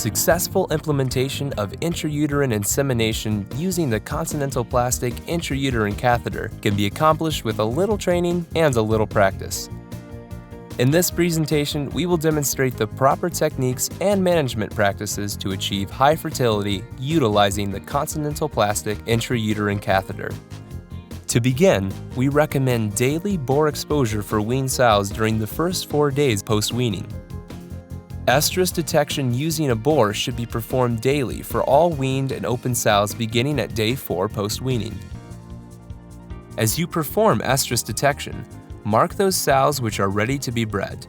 Successful implementation of intrauterine insemination using the Continental Plastic intrauterine catheter can be accomplished with a little training and a little practice. In this presentation, we will demonstrate the proper techniques and management practices to achieve high fertility utilizing the Continental Plastic intrauterine catheter. To begin, we recommend daily bore exposure for weaned sows during the first 4 days post-weaning. Estrus detection using a bore should be performed daily for all weaned and open sows beginning at day 4 post-weaning. As you perform estrus detection, mark those sows which are ready to be bred.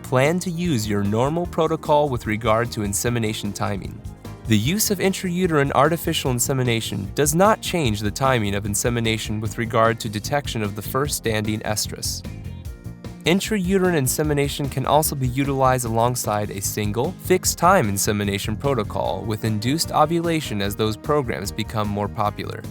Plan to use your normal protocol with regard to insemination timing. The use of intrauterine artificial insemination does not change the timing of insemination with regard to detection of the first standing estrus. Intrauterine insemination can also be utilized alongside a single, fixed-time insemination protocol with induced ovulation as those programs become more popular.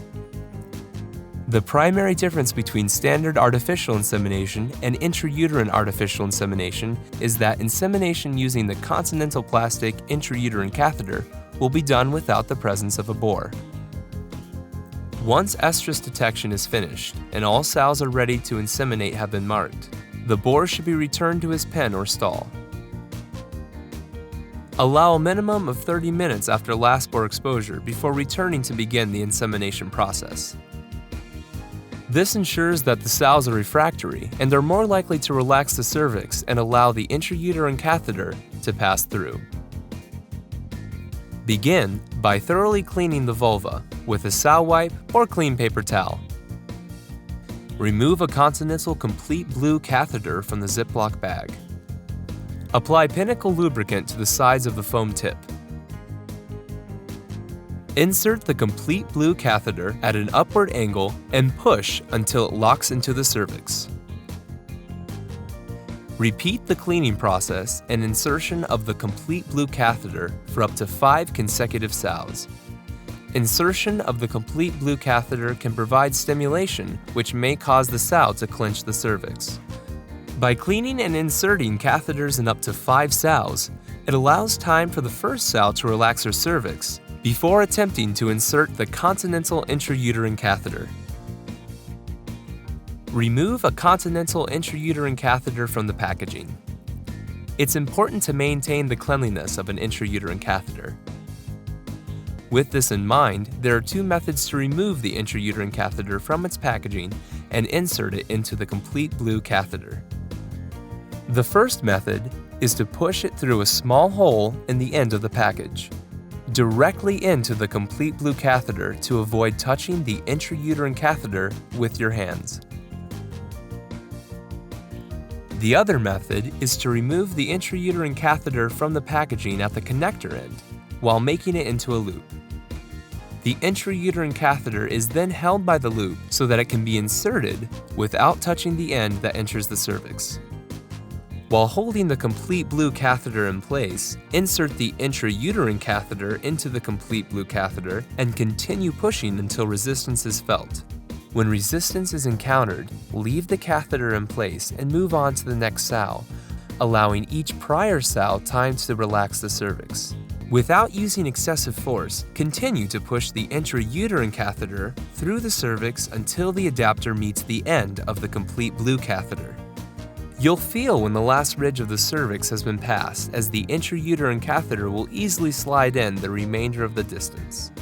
The primary difference between standard artificial insemination and intrauterine artificial insemination is that insemination using the Continental Plastic intrauterine catheter will be done without the presence of a bore. Once estrus detection is finished and all sows are ready to inseminate have been marked, the boar should be returned to his pen or stall. Allow a minimum of 30 minutes after last bore exposure before returning to begin the insemination process. This ensures that the sows are refractory and are more likely to relax the cervix and allow the intrauterine catheter to pass through. Begin by thoroughly cleaning the vulva with a sow wipe or clean paper towel. Remove a Continental Complete Blue catheter from the Ziploc bag. Apply Pinnacle lubricant to the sides of the foam tip. Insert the Complete Blue catheter at an upward angle and push until it locks into the cervix. Repeat the cleaning process and insertion of the Complete Blue catheter for up to 5 consecutive sows. Insertion of the Complete Blue catheter can provide stimulation, which may cause the sow to clench the cervix. By cleaning and inserting catheters in up to 5 sows, it allows time for the first sow to relax her cervix before attempting to insert the Continental intrauterine catheter. Remove a Continental intrauterine catheter from the packaging. It's important to maintain the cleanliness of an intrauterine catheter. With this in mind, there are 2 methods to remove the intrauterine catheter from its packaging and insert it into the Complete Blue catheter. The first method is to push it through a small hole in the end of the package, directly into the Complete Blue catheter to avoid touching the intrauterine catheter with your hands. The other method is to remove the intrauterine catheter from the packaging at the connector end while making it into a loop. The intrauterine catheter is then held by the loop so that it can be inserted without touching the end that enters the cervix. While holding the Complete Blue catheter in place, insert the intrauterine catheter into the Complete Blue catheter and continue pushing until resistance is felt. When resistance is encountered, leave the catheter in place and move on to the next sow, allowing each prior sow time to relax the cervix. Without using excessive force, continue to push the intrauterine catheter through the cervix until the adapter meets the end of the Complete Blue catheter. You'll feel when the last ridge of the cervix has been passed, as the intrauterine catheter will easily slide in the remainder of the distance.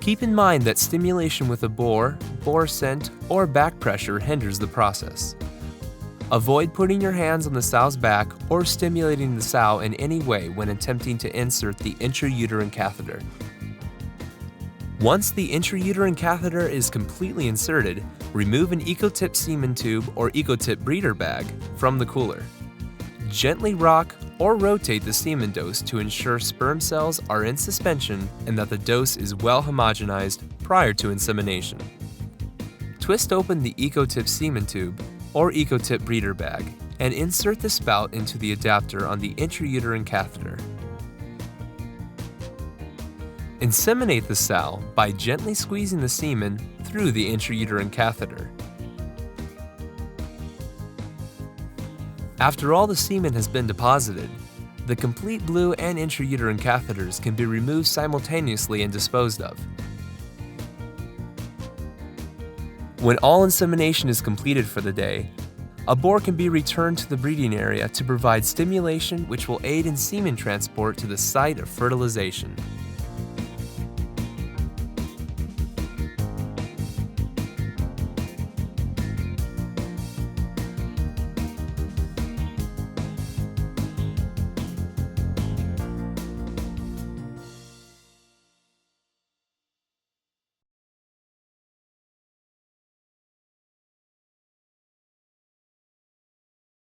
Keep in mind that stimulation with a bore scent, or back pressure hinders the process. Avoid putting your hands on the sow's back or stimulating the sow in any way when attempting to insert the intrauterine catheter. Once the intrauterine catheter is completely inserted, remove an Ecotip semen tube or Ecotip breeder bag from the cooler. Gently rock or rotate the semen dose to ensure sperm cells are in suspension and that the dose is well homogenized prior to insemination. Twist open the Ecotip semen tube or Ecotip breeder bag and insert the spout into the adapter on the intrauterine catheter. Inseminate the sow by gently squeezing the semen through the intrauterine catheter. After all the semen has been deposited, The complete blue and intrauterine catheters can be removed simultaneously and disposed of. When all insemination is completed for the day, a bore can be returned to the breeding area to provide stimulation which will aid in semen transport to the site of fertilization.